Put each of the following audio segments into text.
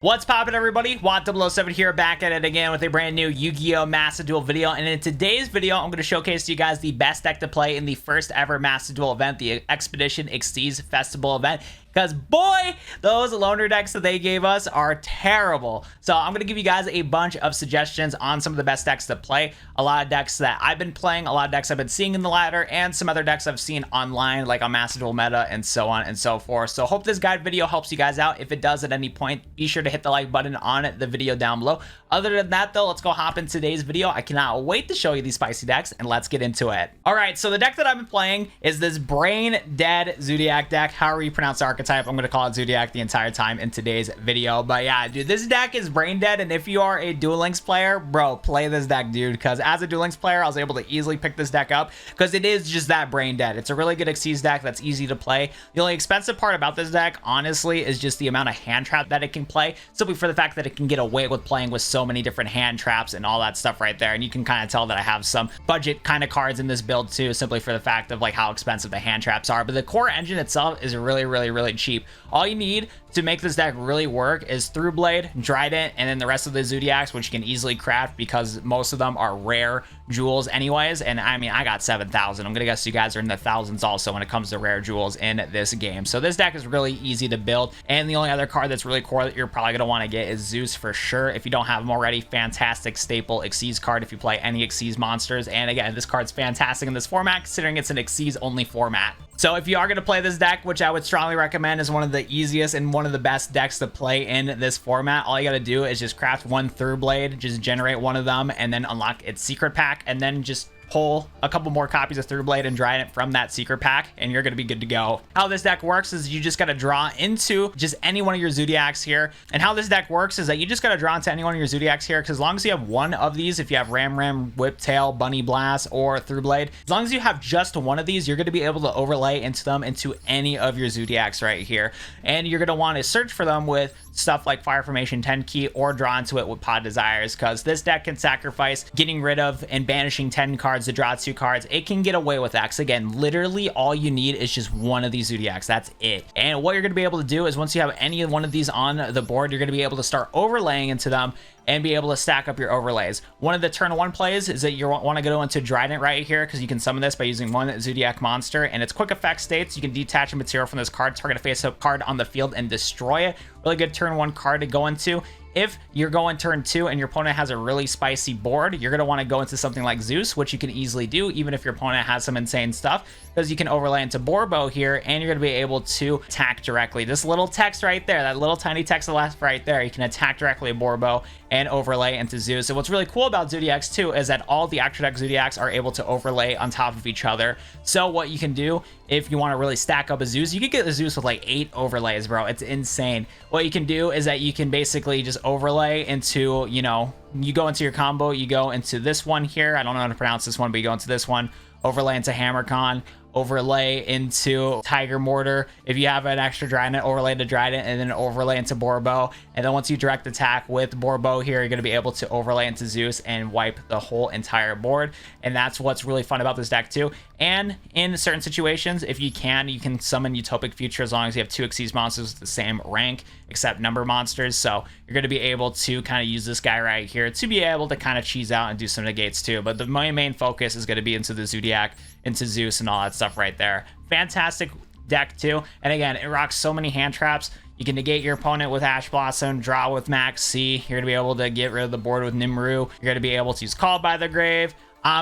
What's poppin', everybody? Watt007 here, back at it again with a brand new Yu-Gi-Oh! Massive Duel video. And in today's video, I'm going to showcase to you guys the best deck to play in the first ever Massive Duel event, the Expedition XYZ Festival event. Because boy, those loaner decks that they gave us are terrible. So I'm going to give you guys a bunch of suggestions on some of the best decks to play. A lot of decks that I've been playing, a lot of decks I've been seeing in the ladder, and some other decks I've seen online, like on Massive Duel Meta and so on and so forth. So hope this guide video helps you guys out. If it does at any point, be sure to hit the like button on the video down below. Other than that, though, let's go hop in today's video. I cannot wait to show you these spicy decks, and let's get into it. All right, so the deck that I've been playing is this brain dead Zoodiac deck. However you pronounce the archetype, I'm going to call it Zoodiac the entire time in today's video. But yeah, dude, this deck is brain dead, and if you are a Duel Links player, bro, play this deck, dude, because as a Duel Links player, I was able to easily pick this deck up because it is just that brain dead. It's a really good XYZ deck that's easy to play. The only expensive part about this deck, honestly, is just the amount of hand trap that it can play, simply for the fact that it can get away with playing with so many different hand traps and all that stuff right there. And you can kind of tell that I have some budget kind of cards in this build too, simply for the fact of like how expensive the hand traps are. But the core engine itself is really cheap. All you need to make this deck really work is Throughblade, Trident, and then the rest of the Zoodiacs, which you can easily craft because most of them are rare jewels anyways. And I mean, I got 7,000. I'm gonna guess you guys are in the thousands also when it comes to rare jewels in this game. So this deck is really easy to build. And the only other card that's really core that you're probably gonna want to get is Zeus for sure. If you don't have him already, fantastic staple XYZ card if you play any XYZ monsters. And again, this card's fantastic in this format considering it's an XYZ only format. So if you are going to play this deck, which I would strongly recommend is one of the easiest and one of the best decks to play in this format, all you got to do is just craft one Throughblade, just generate one of them, and then unlock its secret pack, and then just pull a couple more copies of Throughblade and Trident from that secret pack, and you're going to be good to go. How this deck works is you just got to draw into just any one of your Zoodiacs here. And how this deck works is that you just got to draw into any one of your Zoodiacs here, because as long as you have one of these, if you have Ram, Whiptail, Bunny Blast, or Throughblade, as long as you have just one of these, you're going to be able to overlay into them into any of your Zoodiacs right here. And you're going to want to search for them with stuff like Fire Formation 10 key or draw into it with Pod Desires, because this deck can sacrifice getting rid of and banishing 10 cards to draw 2 cards. It can get away with that, because again, literally all you need is just one of these Zoodiacs. That's it. And what you're going to be able to do is once you have any one of these on the board, you're going to be able to start overlaying into them and be able to stack up your overlays. One of the turn 1 plays is that you want to go into Trident right here, because you can summon this by using one Zoodiac monster, and its quick effect states you can detach a material from this card, target a face-up card on the field, and destroy it. Really good turn 1 card to go into. If you're going turn 2 and your opponent has a really spicy board, you're going to want to go into something like Zeus, which you can easily do even if your opponent has some insane stuff, because you can overlay into Borbo here and you're going to be able to attack directly. This little text right there, that little tiny text to the left right there, you can attack directly at Borbo and overlay into Zeus. And what's really cool about Zoodiacs too is that all the extra deck Zoodiacs are able to overlay on top of each other. So what you can do if you want to really stack up a Zeus, you could get a Zeus with like 8 overlays, bro. It's insane. What you can do is that you can basically just overlay into, you know, you go into your combo, you go into this one here. I don't know how to pronounce this one, but you go into this one, overlay into HammerCon, overlay into Tiger Mortar. If you have an extra Trident, overlay to Trident, and then overlay into Borbo. And then once you direct attack with Borbo here, you're going to be able to overlay into Zeus and wipe the whole entire board. And that's what's really fun about this deck too. And in certain situations, if you can summon Utopic Future as long as you have 2 XYZ monsters with the same rank, except number monsters. So you're going to be able to kind of use this guy right here to be able to kind of cheese out and do some negates too. But the main focus is going to be into the Zoodiac, into Zeus, and all that stuff right there. Fantastic deck too. And again, it rocks so many hand traps. You can negate your opponent with Ash Blossom, draw with Max C. You're going to be able to get rid of the board with Numeron. You're going to be able to use Called by the Grave.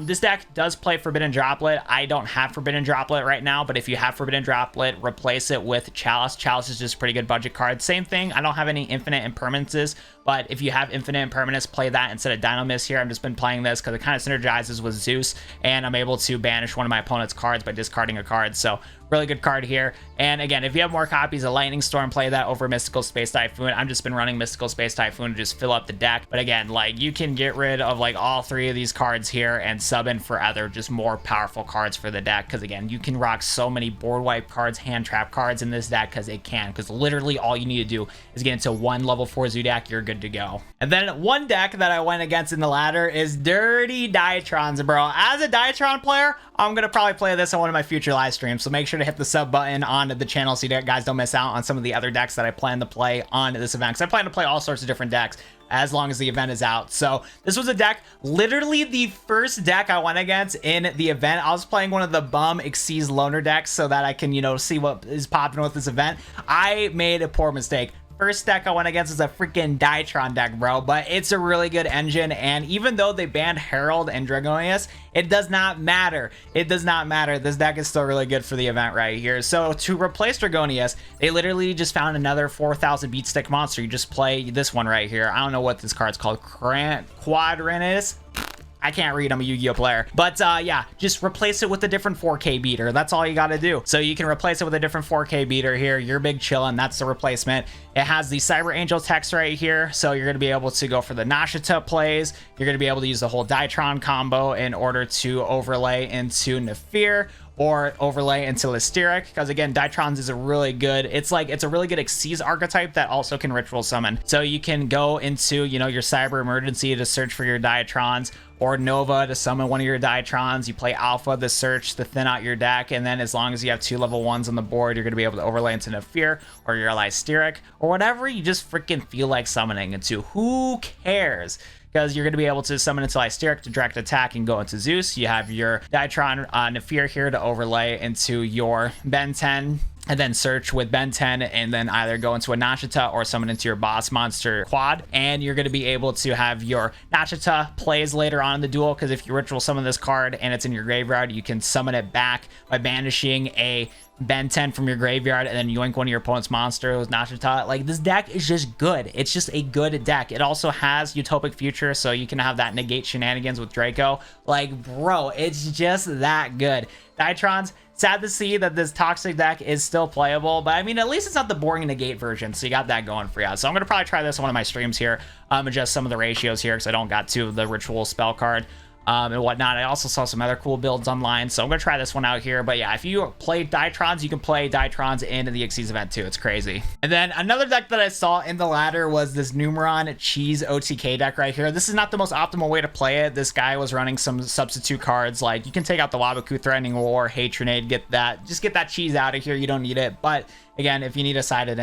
This deck does play Forbidden Droplet. I don't have Forbidden Droplet right now, but if you have Forbidden Droplet, replace it with Chalice. Chalice is just a pretty good budget card. Same thing, I don't have any Infinite Impermanences, but if you have Infinite Impermanence, play that instead of Dynamis here. I've just been playing this because it kind of synergizes with Zeus, and I'm able to banish one of my opponent's cards by discarding a card. So really good card here. And again, if you have more copies of Lightning Storm, play that over Mystical Space Typhoon. I've just been running Mystical Space Typhoon to just fill up the deck. But again, like, you can get rid of like all 3 of these cards here here and sub in for other just more powerful cards for the deck, because again, you can rock so many board wipe cards, hand trap cards in this deck, because it can, because literally all you need to do is get into one level 4 Zoodiac, you're good to go. And then one deck that I went against in the ladder is Dirty Drytrons, bro. As a Drytron player, I'm gonna probably play this on one of my future live streams, so make sure to hit the sub button on the channel so you guys don't miss out on some of the other decks that I plan to play on this event, because I plan to play all sorts of different decks as long as the event is out. So this was a deck, literally the first deck I went against in the event. I was playing one of the bum XYZ loner decks so that I can, you know, see what is popping with this event. I made a poor mistake. First deck I went against is a freaking Drytron deck, bro, but it's a really good engine, and even though they banned Herald and Dragonius, it does not matter. It does not matter. This deck is still really good for the event right here. So to replace Dragonius, they literally just found another 4,000 beat stick monster. You just play this one right here. I don't know what this card's called. Quadrinus. I can't read, I'm a Yu-Gi-Oh player. But yeah, just replace it with a different 4K beater. That's all you gotta do. So you can replace it with a different 4K beater here. You're big chillin', that's the replacement. It has the Cyber Angel text right here. So you're gonna be able to go for the Nashita plays. You're gonna be able to use the whole Drytron combo in order to overlay into Nefir, or overlay into Lysteric, because again, Drytrons is a really good, it's a really good XYZ archetype that also can ritual summon. So you can go into, you know, your Cyber Emergency to search for your Drytrons, or Nova to summon one of your Drytrons. You play Alpha to search to thin out your deck, and then as long as you have 2 level 1s on the board, you're going to be able to overlay into Nefir or your Lysteric, or whatever you just freaking feel like summoning into. Who cares? Because you're going to be able to summon into Lysteric to direct attack and go into Zeus. You have your Drytron Nefir here to overlay into your Ben 10, and then search with Ben 10, and then either go into a Nashita or summon into your boss monster quad. And you're going to be able to have your Nashita plays later on in the duel, because if you ritual summon this card and it's in your graveyard, you can summon it back by banishing a Ben 10 from your graveyard and then yoink one of your opponent's monsters, Nashita. Like, this deck is just good. It's just a good deck. It also has Utopic Future, so you can have that negate shenanigans with Draco. Like, bro, it's just that good. Drytrons, sad to see that this toxic deck is still playable, but I mean, at least it's not the boring negate version, so you got that going for you. So I'm gonna probably try this on one of my streams here, adjust some of the ratios here, because I don't got 2 of the ritual spell card and whatnot. I also saw some other cool builds online, so I'm gonna try this one out here. But yeah, if you play Drytrons, you can play Drytrons into the XYZ event too. It's crazy. And then another deck that I saw in the ladder was this Numeron OTK deck right here. This is not the most optimal way to play it. This guy was running some substitute cards, like you can take out the Waboku Threatening War, Hatronade, get that cheese out of here. You don't need it, but again, if you need to side it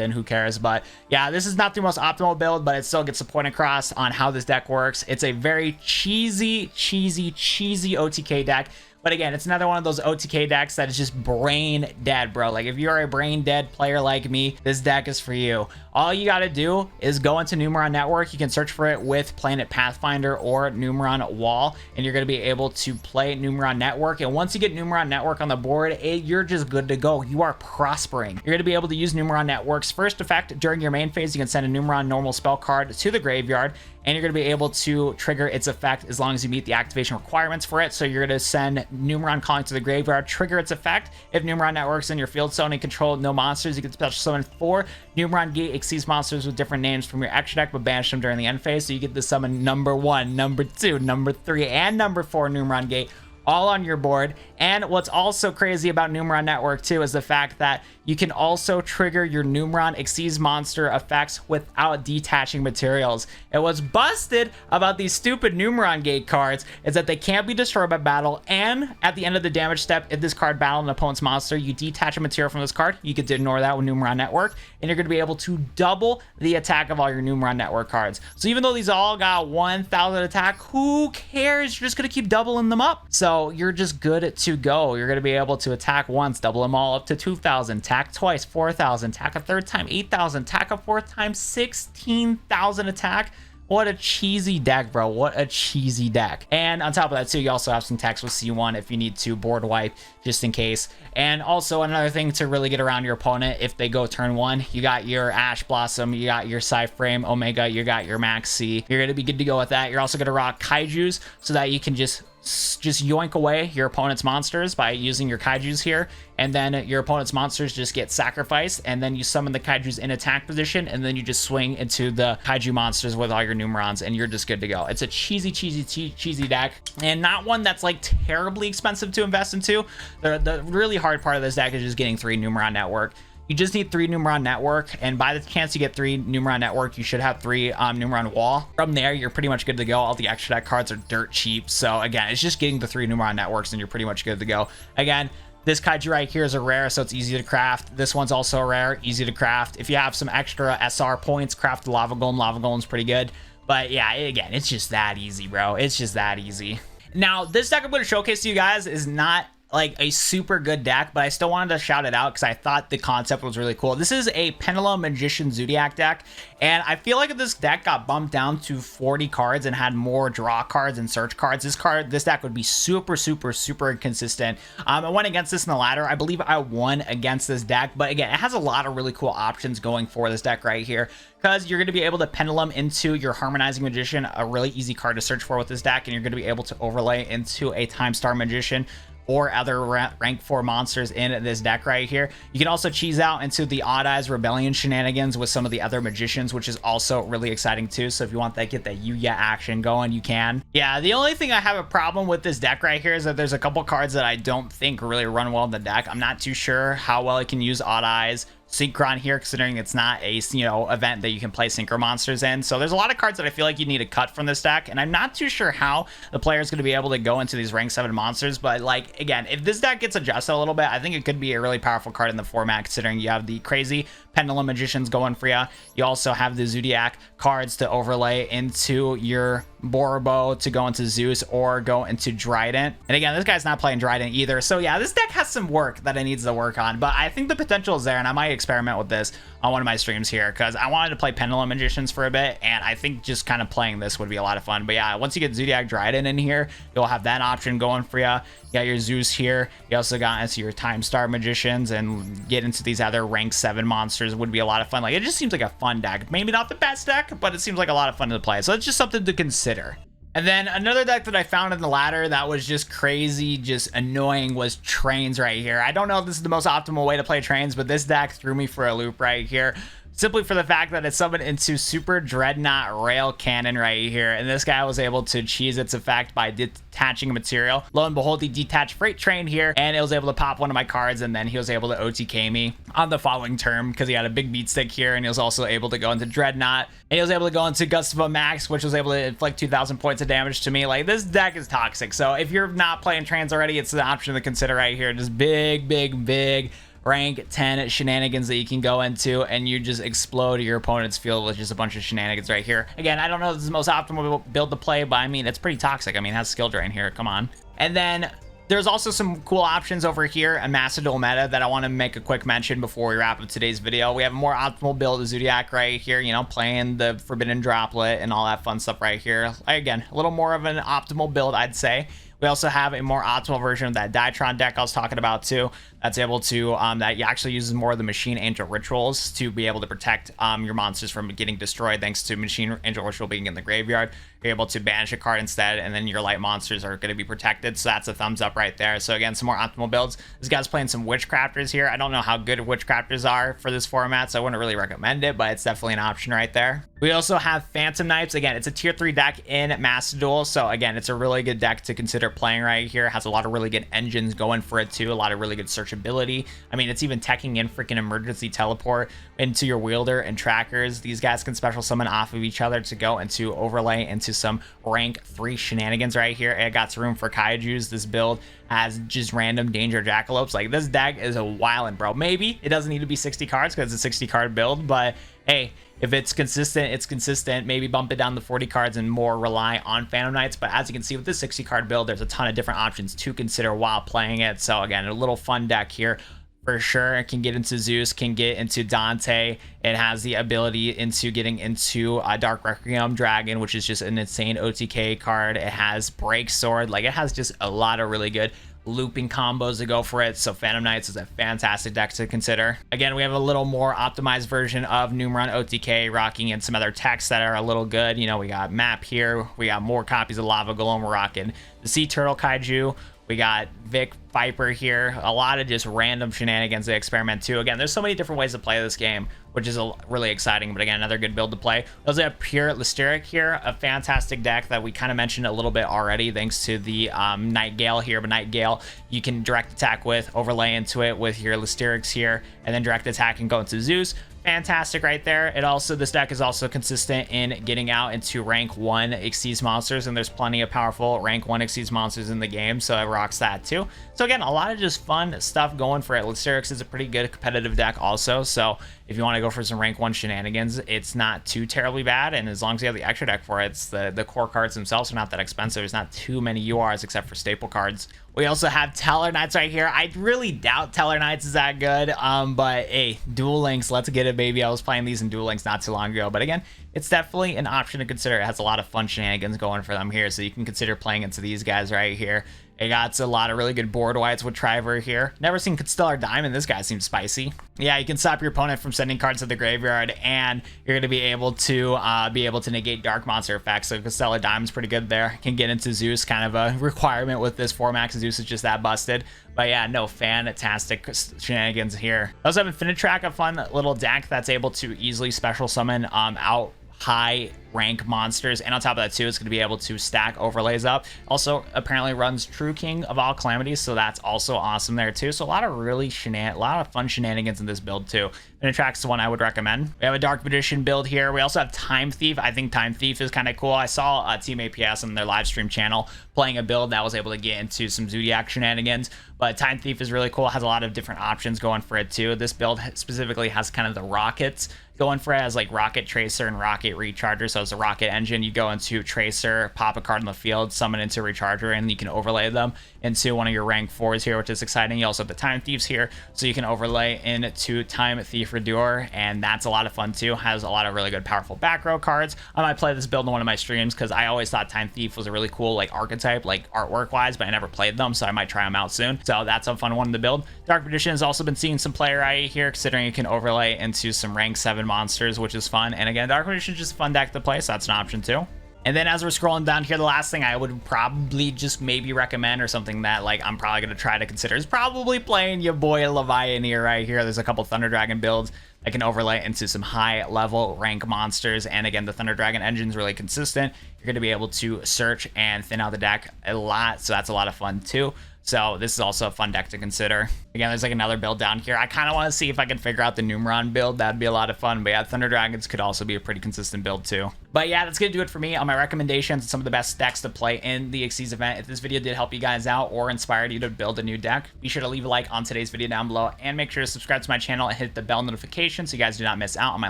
in, who cares? But yeah, this is not the most optimal build, but it still gets the point across on how this deck works. It's a very cheesy OTK deck. But again, it's another one of those OTK decks that is just brain dead, bro. Like, if you're a brain dead player like me, this deck is for you. All you gotta do is go into Numeron Network. You can search for it with Planet Pathfinder or Numeron Wall, and you're gonna be able to play Numeron Network. And once you get Numeron Network on the board, you're just good to go. You are prospering. You're gonna be able to use Numeron Network's first effect during your main phase. You can send a Numeron normal spell card to the graveyard, and you're going to be able to trigger its effect as long as you meet the activation requirements for it. So you're going to send Numeron Calling to the graveyard, trigger its effect. If Numeron Network's in your field zone and control no monsters, you can special summon 4 Numeron Gate XYZ monsters with different names from your extra deck, but banish them during the end phase. So you get to summon number 1, number 2, number 3, and number 4 Numeron Gate all on your board. And what's also crazy about Numeron Network too is the fact that you can also trigger your Numeron XYZ monster effects without detaching materials. And what's busted about these stupid Numeron Gate cards is that they can't be destroyed by battle, and at the end of the damage step, if this card battled an opponent's monster, you detach a material from this card, you get to ignore that with Numeron Network, and you're going to be able to double the attack of all your Numeron Network cards. So even though these all got 1,000 attack, who cares? You're just going to keep doubling them up. So you're just good to go. You're going to be able to attack once, double them all up to 2,000, attack twice, 4,000, attack a third time, 8,000, attack a fourth time, 16,000 attack. What a cheesy deck, bro. What a cheesy deck. And on top of that, too, you also have some text with C1 if you need to board wipe, just in case. And also another thing to really get around your opponent if they go turn 1, you got your Ash Blossom, you got your Psyframe Omega, you got your Maxi. You're going to be good to go with that. You're also going to rock Kaijus so that you can just just yoink away your opponent's monsters by using your kaijus here, and then your opponent's monsters just get sacrificed, and then you summon the kaijus in attack position, and then you just swing into the kaiju monsters with all your Numerons, and you're just good to go. It's a cheesy deck, and not one that's like terribly expensive to invest into. The really hard part of this deck is just getting 3 Numeron network. You just need 3 Numeron network, and by the chance you get 3 Numeron network, you should have 3 Numeron wall. From there, you're pretty much good to go. All the extra deck cards are dirt cheap. So again, it's just getting the 3 Numeron networks and you're pretty much good to go. Again, this kaiju right here is a rare, so it's easy to craft. This one's also a rare, easy to craft. If you have some extra SR points, craft the Lava Golem. Lava Golem's pretty good. But yeah, again, it's just that easy, bro. It's just that easy. Now, this deck I'm going to showcase to you guys is not like a super good deck, but I still wanted to shout it out because I thought the concept was really cool. This is a Pendulum Magicians Zoodiac deck, and I feel like if this deck got bumped down to 40 cards and had more draw cards and search cards, this deck would be super inconsistent. I went against this in the ladder. I believe I won against this deck, but again, it has a lot of really cool options going for this deck right here, because you're going to be able to pendulum into your Harmonizing Magician, a really easy card to search for with this deck, and you're going to be able to overlay into a Time Star Magician or other rank 4 monsters in this deck right here. You can also cheese out into the Odd Eyes Rebellion shenanigans with some of the other magicians, which is also really exciting too. So if you want that, get that YuGiOh action going, you can. Yeah, the only thing I have a problem with this deck right here is that there's a couple cards that I don't think really run well in the deck. I'm not too sure how well it can use Odd Eyes Synchron here, considering it's not a event that you can play synchro monsters in. So there's a lot of cards that I feel like you need to cut from this deck, and I'm not too sure how the player is going to be able to go into these rank 7 monsters. But like, again, if this deck gets adjusted a little bit, I think it could be a really powerful card in the format, considering you have the crazy Pendulum Magicians going for you. You also have the Zoodiac cards to overlay into your Borobo to go into Zeus or go into Drytrons. And again, this guy's not playing Drytrons either. So yeah, this deck has some work that it needs to work on, but I think the potential is there, and I might experiment with this on one of my streams here, because I wanted to play Pendulum Magicians for a bit, and I think just kind of playing this would be a lot of fun. But yeah, once you get Zoodiac Drytrons in here, you'll have that option going for you. You got your Zeus here. You also got into your Time Star Magicians, and get into these other rank 7 monsters would be a lot of fun. Like, it just seems like a fun deck. Maybe not the best deck, but it seems like a lot of fun to play. So it's just something to consider. And then another deck that I found in the ladder that was just crazy, just annoying, was Trains right here. I don't know if this is the most optimal way to play Trains, but this deck threw me for a loop right here, simply for the fact that it's summoned into Super Dreadnought Rail Cannon right here, and this guy was able to cheese its effect by detaching a material. Lo and behold, he detached Freight Train here, and it was able to pop one of my cards, and then he was able to OTK me on the following turn because he had a big beat stick here, and he was also able to go into Dreadnought, and he was able to go into Gustavo Max, which was able to inflict 2,000 points of damage to me. Like, this deck is toxic, so if you're not playing Trains already, it's an option to consider right here. Just big rank 10 shenanigans that you can go into, and you just explode your opponent's field with just a bunch of shenanigans right here. Again, I don't know if this is the most optimal build to play, but I mean, it's pretty toxic. I mean, it has skill drain here. Come on. And then there's also some cool options over here in Master Duel meta that I want to make a quick mention before we wrap up today's video. We have a more optimal build of Zoodiac right here, you know, playing the Forbidden Droplet and all that fun stuff right here. Again, a little more of an optimal build, I'd say. We also have a more optimal version of that Drytron deck I was talking about too. That's able to, that actually uses more of the Machine Angel Rituals to be able to protect your monsters from getting destroyed, thanks to Machine Angel Ritual being in the graveyard. You're able to banish a card instead, and then your light monsters are going to be protected. So that's a thumbs up right there. So again, some more optimal builds. This guy's playing some Witchcrafters here. I don't know how good Witchcrafters are for this format, so I wouldn't really recommend it, but it's definitely an option right there. We also have Phantom Knights. Again, it's a tier 3 deck in Master Duel, so again, it's a really good deck to consider playing right here. It has a lot of really good engines going for it too, a lot of really good searchability. I mean, it's even teching in freaking Emergency Teleport into your wielder and trackers. These guys can special summon off of each other to go into overlay into some rank 3 shenanigans right here. It got room for kaijus. This build has just random danger jackalopes. Like, this deck is a wildin', bro. Maybe it doesn't need to be 60 cards because it's a 60 card build, but hey, if it's consistent, it's consistent. Maybe bump it down to 40 cards and more rely on Phantom Knights. But as you can see with this 60 card build, there's a ton of different options to consider while playing it. So again, a little fun deck here for sure. It can get into Zeus, can get into Dante. It has the ability into getting into a Dark Requiem Dragon, which is just an insane OTK card. It has Break Sword. Like, it has just a lot of really good looping combos to go for it. So Phantom Knights is a fantastic deck to consider. Again, we have a little more optimized version of Numeron OTK rocking in some other techs that are a little good. You know, we got Map here. We got more copies of Lava Golem. We're rocking the Sea Turtle Kaiju. We got Vic Viper here. A lot of just random shenanigans to experiment too. Again, there's so many different ways to play this game, which is really exciting. But again, another good build to play. We also have Pure Lysteric here, a fantastic deck that we kind of mentioned a little bit already thanks to the Night Gale here. But Night Gale, you can direct attack with, overlay into it with your Lysterics here, and then direct attack and go into Zeus. Fantastic right there. It also, this deck is also consistent in getting out into rank 1 Xyz monsters, and there's plenty of powerful rank 1 Xyz monsters in the game, so it rocks that too. So again, a lot of just fun stuff going for it. Lysterics is a pretty good competitive deck also, so if you want to go for some rank 1 shenanigans, it's not too terribly bad, and as long as you have the extra deck for it, it's the core cards themselves are not that expensive. There's not too many URs except for staple cards. We also have Teller Knights right here. I really doubt Teller Knights is that good, but hey, Duel Links, let's get it, baby. I was playing these in Duel Links not too long ago, but again, it's definitely an option to consider. It has a lot of fun shenanigans going for them here, so you can consider playing into these guys right here. It got a lot of really good board whites with Triver here. Never seen Constellar Diamond. This guy seems spicy. Yeah, you can stop your opponent from sending cards to the graveyard, and you're going to be able to negate Dark Monster effects. So Constellar Diamond's pretty good there. Can get into Zeus, kind of a requirement with this format. Zeus is just that busted. But yeah, no, fantastic shenanigans here. I also have Infinitrack, a fun little deck that's able to easily special summon out high rank monsters, and on top of that too, it's going to be able to stack overlays up. Also apparently runs True King of all calamities, so that's also awesome there too. So a lot of fun shenanigans in this build too. Infinitrack's the one I would recommend. We have a Dark Magician build here. We also have Time Thief. I think Time Thief is kind of cool. I saw Team APS on their live stream channel playing a build that was able to get into some Zoodiac shenanigans, but Time Thief is really cool. It has a lot of different options going for it too. This build specifically has kind of the rockets going for it, as like Rocket Tracer and Rocket Recharger. So it's a rocket engine. You go into Tracer, pop a card in the field, summon into Recharger, and you can overlay them into one of your rank 4s here, which is exciting. You also have the Time Thieves here, so you can overlay into Time Thief Redoer, and that's a lot of fun too. Has a lot of really good powerful back row cards. I might play this build in one of my streams because I always thought Time Thief was a really cool like archetype, like artwork wise, but I never played them, so I might try them out soon. So that's a fun one to build. Dark Magician has also been seeing some play right here, considering you can overlay into some rank 7 monsters, which is fun. And again, Dark Magician is just a fun deck to play, so that's an option too. And then as we're scrolling down here, the last thing I would probably just maybe recommend, or something that like I'm probably going to try to consider, is probably playing your boy Leviathan here right here. There's a couple Thunder Dragon builds that can overlay into some high level rank monsters, and again, the Thunder Dragon engine is really consistent. You're going to be able to search and thin out the deck a lot, so that's a lot of fun too. So this is also a fun deck to consider. Again, there's like another build down here. I kind of want to see if I can figure out the Numeron build. That'd be a lot of fun. But yeah, Thunder Dragons could also be a pretty consistent build too. But yeah, that's going to do it for me on my recommendations and some of the best decks to play in the XYZ event. If this video did help you guys out or inspired you to build a new deck, be sure to leave a like on today's video down below, and make sure to subscribe to my channel and hit the bell notification so you guys do not miss out on my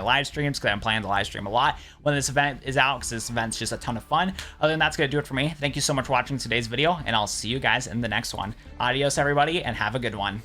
live streams, because I'm planning to live stream a lot when this event is out, because this event's just a ton of fun. Other than that's going to do it for me. Thank you so much for watching today's video, and I'll see you guys in the next one. Adios, everybody, and have a good one.